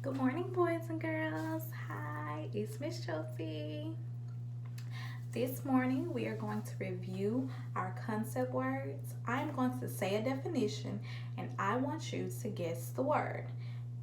Good morning, boys and girls. Hi, it's Miss Chelsea. This morning, we are going to review our concept words. I'm going to say a definition, and I want you to guess the word.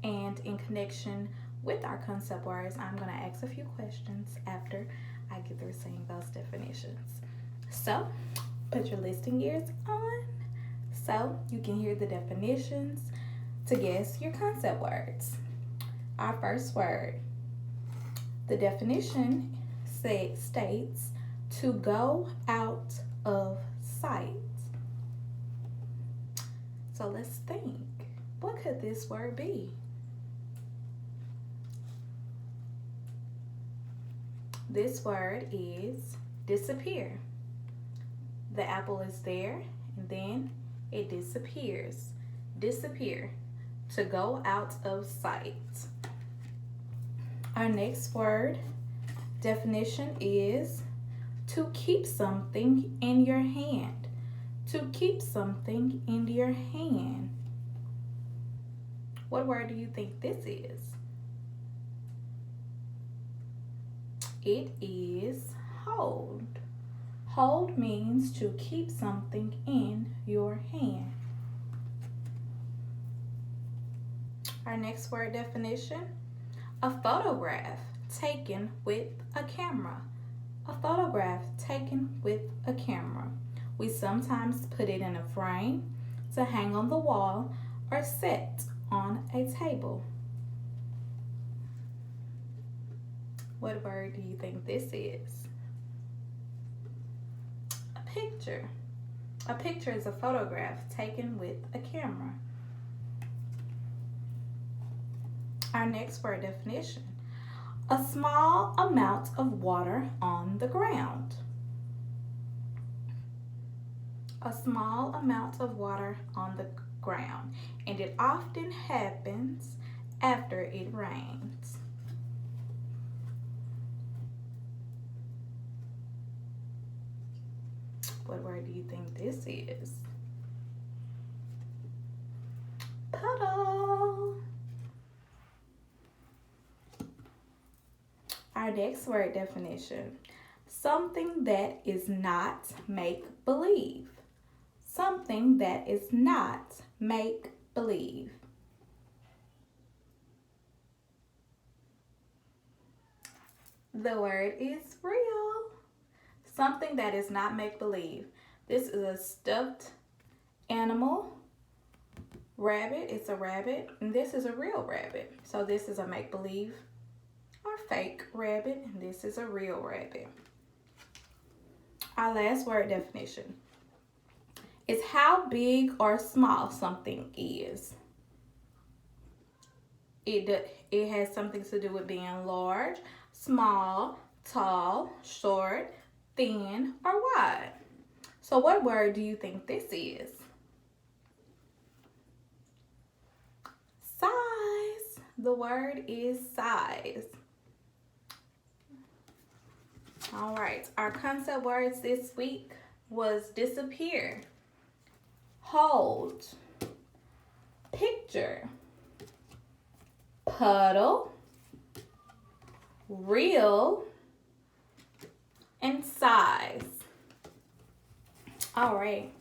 And in connection with our concept words, I'm going to ask a few questions after I get through saying those definitions. So, put your listening ears on so you can hear the definitions to guess your concept words. Our first word, the definition states to go out of sight. So let's think. What could this word be? This word is disappear. The apple is there and then it disappears. Disappear. To go out of sight. Our next word definition is to keep something in your hand. To keep something in your hand. What word do you think this is? It is hold. Hold means to keep something in your hand. Our next word definition, a photograph taken with a camera. A photograph taken with a camera. We sometimes put it in a frame to hang on the wall or set on a table. What word do you think this is? A picture. A picture is a photograph taken with a camera. Our next word definition, a small amount of water on the ground. A small amount of water on the ground, and it often happens after it rains. What word do you think this is? Puddle. Our next word definition, something that is not make-believe. Something that is not make-believe. The word is real. Something that is not make-believe. This is a stuffed animal. Rabbit, it's a rabbit, and this is a real rabbit. So this is a make-believe or fake rabbit, and this is a real rabbit. Our last word definition is how big or small something is. It has something to do with being large, small, tall, short, thin, or wide. So what word do you think this is? Size. The word is size. All right, our concept words this week was disappear, hold, picture, puddle, real, and size. All right.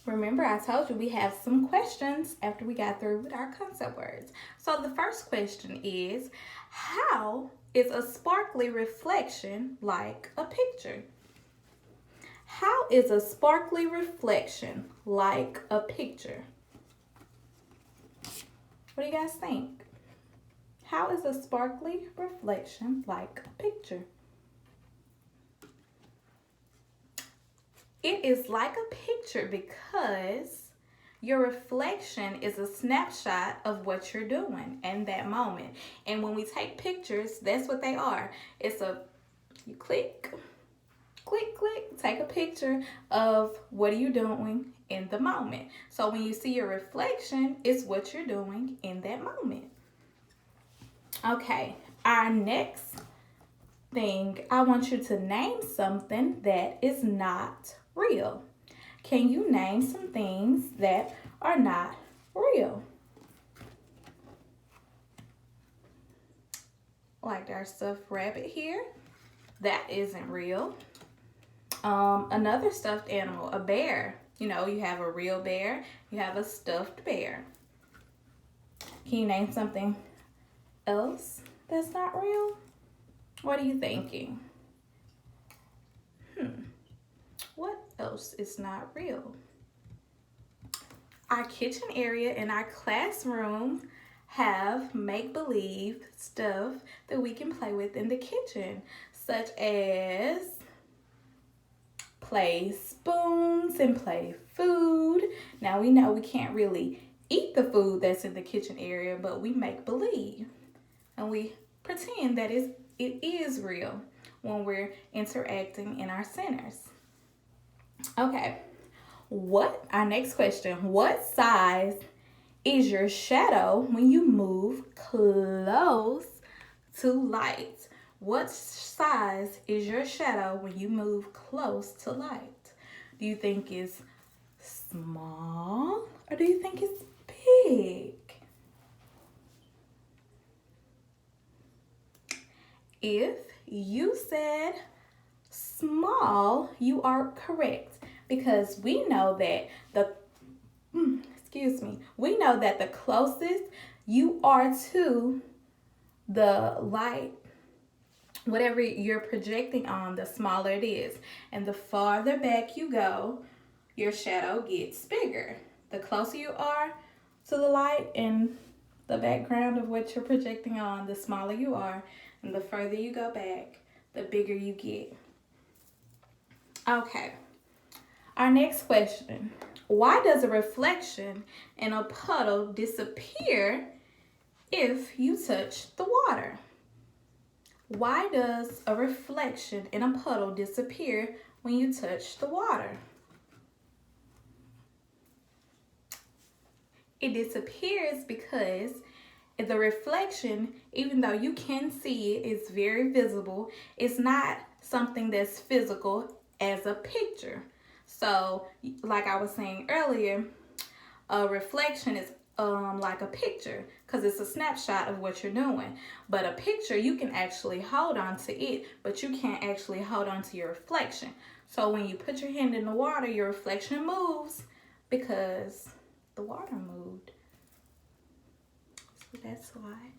Remember, I told you we have some questions after we got through with our concept words. So the first question is, how is a sparkly reflection like a picture? How is a sparkly reflection like a picture? What do you guys think? How is a sparkly reflection like a picture? It is like a picture because your reflection is a snapshot of what you're doing in that moment. And when we take pictures, that's what they are. You click, click, click, take a picture of what are you doing in the moment. So when you see your reflection, it's what you're doing in that moment. Okay, our next thing, I want you to name something that is not real. Can you name some things that are not real? like our stuffed rabbit here. That isn't real. Another stuffed animal, a bear. You know, you have a real bear, you have a stuffed bear. Can you name something else that's not real? What are you thinking? What else is not real? Our kitchen area and our classroom have make-believe stuff that we can play with in the kitchen, such as play spoons and play food. Now we know we can't really eat the food that's in the kitchen area, but we make believe and we pretend that it is real when we're interacting in our centers. Okay, our next question, what size is your shadow when you move close to light? What size is your shadow when you move close to light? Do you think it's small or do you think it's big? If you said small, you are correct, because we know that we know that the closest you are to the light, whatever you're projecting on, the smaller it is. And the farther back you go, your shadow gets bigger. The closer you are to the light and the background of what you're projecting on, the smaller you are. And the further you go back, the bigger you get. Okay. Our next question. Why does a reflection in a puddle disappear if you touch the water? Why does a reflection in a puddle disappear when you touch the water? It disappears because the reflection, even though you can see it, it's very visible. It's not something that's physical as a picture. So, like I was saying earlier, a reflection is like a picture because it's a snapshot of what you're doing. But a picture, you can actually hold on to it, but you can't actually hold on to your reflection. So when you put your hand in the water, your reflection moves because the water moved. So that's why.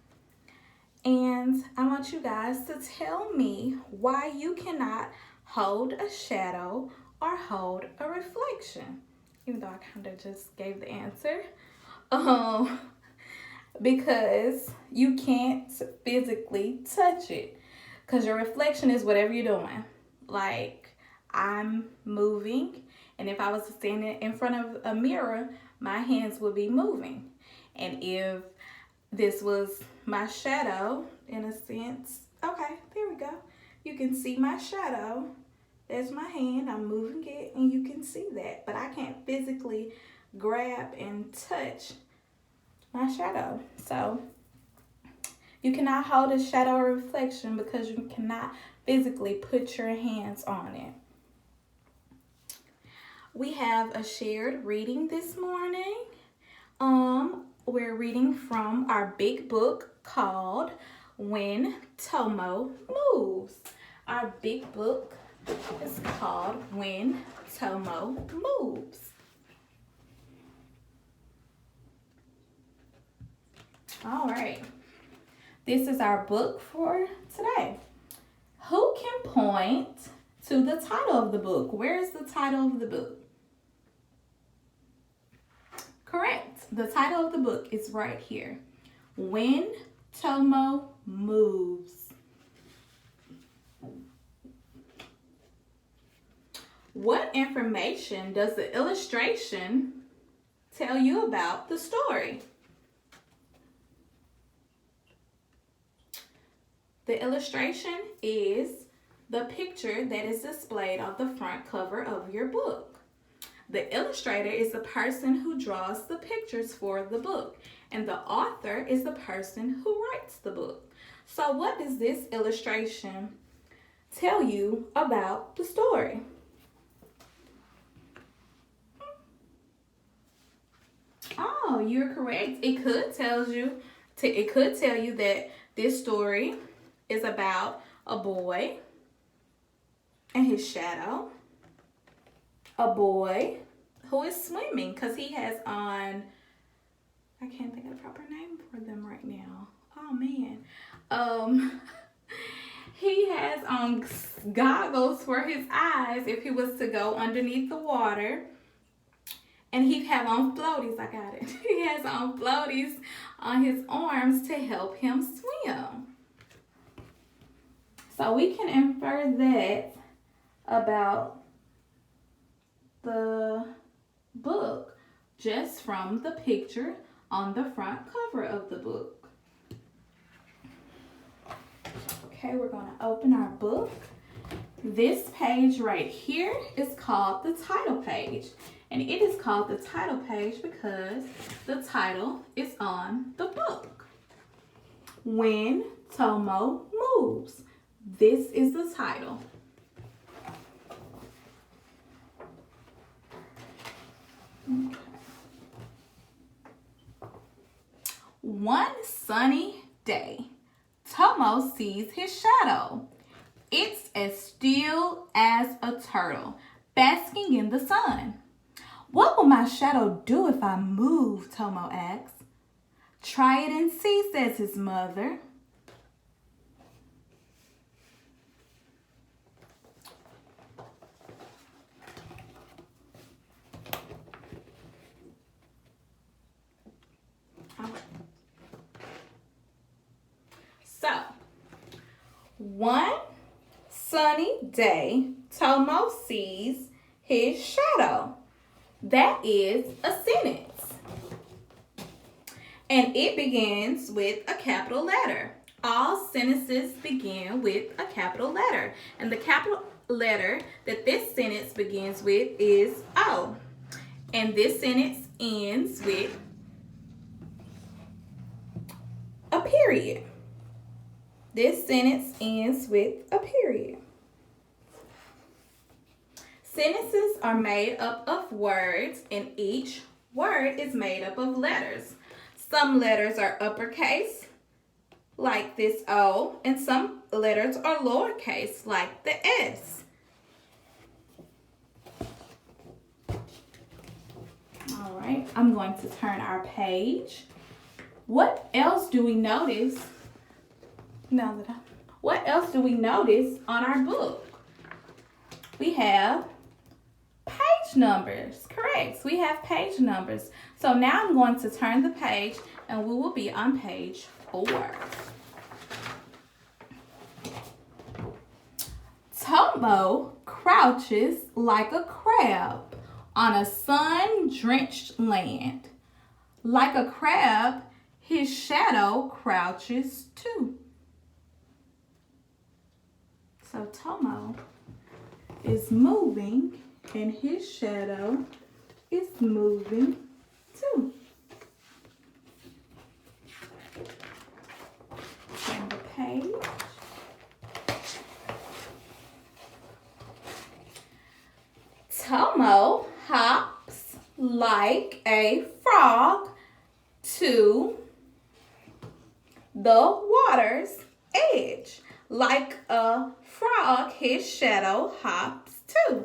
And I want you guys to tell me why you cannot hold a shadow or hold a reflection. Even though I kind of just gave the answer. Because you can't physically touch it. Because your reflection is whatever you're doing. Like, I'm moving, and if I was standing in front of a mirror, my hands would be moving. And if this was my shadow, in a sense, okay, there we go. You can see my shadow. There's my hand, I'm moving it, and you can see that. But I can't physically grab and touch my shadow. So you cannot hold a shadow or reflection because you cannot physically put your hands on it. We have a shared reading this morning. We're reading from our big book called When Tomo Moves. Our big book is called When Tomo Moves. All right. This is our book for today. Who can point to the title of the book? Where is the title of the book? Correct. The title of the book is right here. When Tomo Moves. What information does the illustration tell you about the story? The illustration is the picture that is displayed on the front cover of your book. The illustrator is the person who draws the pictures for the book, and the author is the person who writes the book. So what does this illustration tell you about the story? Oh, you're correct. It could tell you that this story is about a boy and his shadow. A boy who is swimming because he has on, I can't think of the proper name for them right now. Oh man. He has on goggles for his eyes if he was to go underneath the water. And he have on floaties. I got it. He has on floaties on his arms to help him swim. So we can infer that about the book just from the picture on the front cover of the book. Okay, we're going to open our book. This page right here is called the title page. And it is called the title page because the title is on the book. When Tomo Moves. This is the title. Okay. One sunny day, Tomo sees his shadow. It's as still as a turtle, basking in the sun. What will my shadow do if I move? Tomo asks. Try it and see, says his mother. So, one sunny day, Tomo sees his shadow. That is a sentence. And it begins with a capital letter. All sentences begin with a capital letter. And the capital letter that this sentence begins with is O. And this sentence ends with a period. This sentence ends with a period. Sentences are made up of words, and each word is made up of letters. Some letters are uppercase, like this O, and some letters are lowercase, like the S. All right, I'm going to turn our page. What else do we notice? What else do we notice on our book? We have page numbers. Correct. We have page numbers. So now I'm going to turn the page and we will be on page 4. Tomo crouches like a crab on a sun-drenched land. Like a crab, his shadow crouches too. So Tomo is moving and his shadow is moving too. Turn the page. Tomo hops like a frog to the water's edge. Like a frog, his shadow hops too.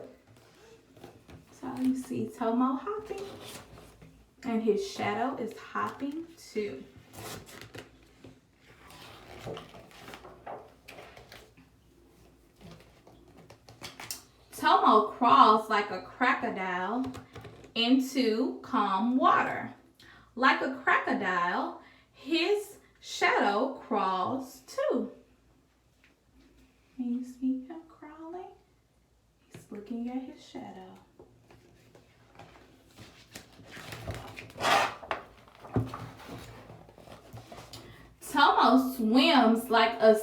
So you see Tomo hopping, and his shadow is hopping too. Tomo crawls like a crocodile into calm water. Like a crocodile, his shadow crawls too. And you see him crawling? He's looking at his shadow. Tomo swims like a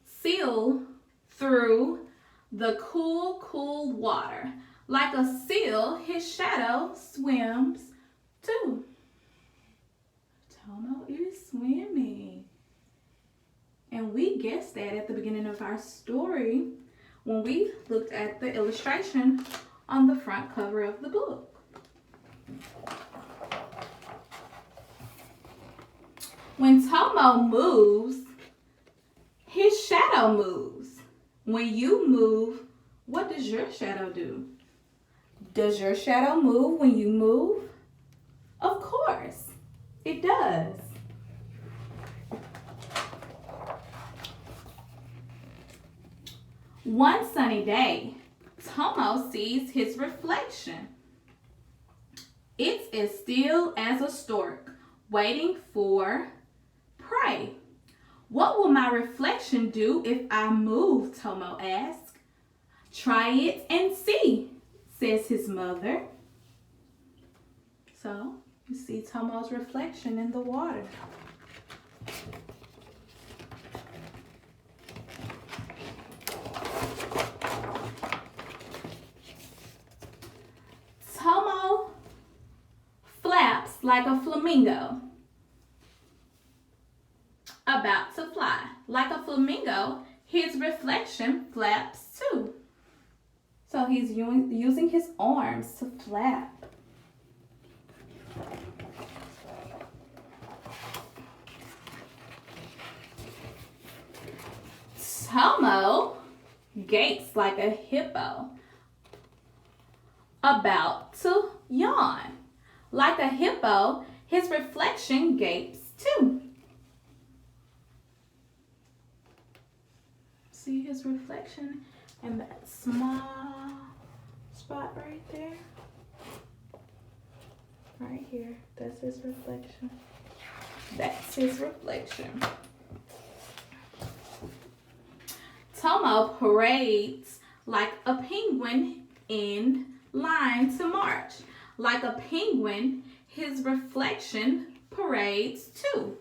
seal through the cool, cool water. Like a seal, his shadow swims too. Tomo is swimming. And we guessed that at the beginning of our story when we looked at the illustration on the front cover of the book. When Tomo moves, his shadow moves. When you move, what does your shadow do? Does your shadow move when you move? Of course, it does. One sunny day, Tomo sees his reflection. It's as still as a stork, waiting for prey. What will my reflection do if I move? Tomo asks. Try it and see, says his mother. So you see Tomo's reflection in the water. Tomo flaps like a flamingo, about to fly. Like a flamingo, his reflection flaps too. So he's using his arms to flap. Tomo gapes like a hippo, about to yawn. Like a hippo, his reflection gapes too. See his reflection in that small spot right there? Right here, that's his reflection. That's his reflection. Tomo parades like a penguin in line to march. Like a penguin, his reflection parades too.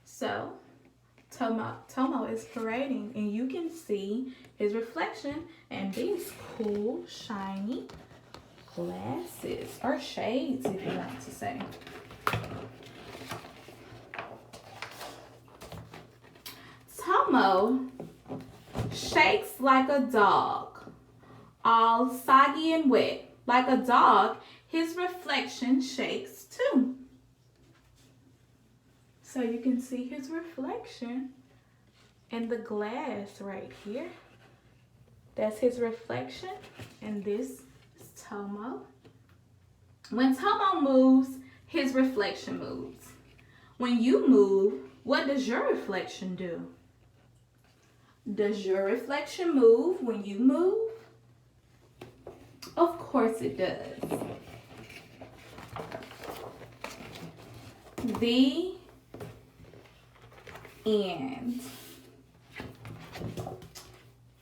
So Tomo is parading, and you can see his reflection in these cool, shiny glasses, or shades if you want to say. Tomo shakes like a dog, all soggy and wet. Like a dog, his reflection shakes too. So you can see his reflection in the glass right here. That's his reflection, and this is Tomo. When Tomo moves, his reflection moves. When you move, what does your reflection do? Does your reflection move when you move? Of course it does. The end.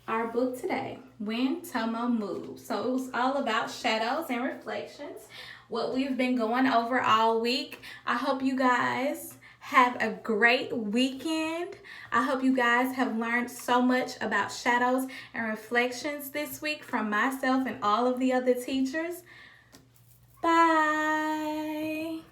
Our book today, When Tomo Moves. So it was all about shadows and reflections, what we've been going over all week. I hope you guys have a great weekend. I hope you guys have learned so much about shadows and reflections this week from myself and all of the other teachers. Bye.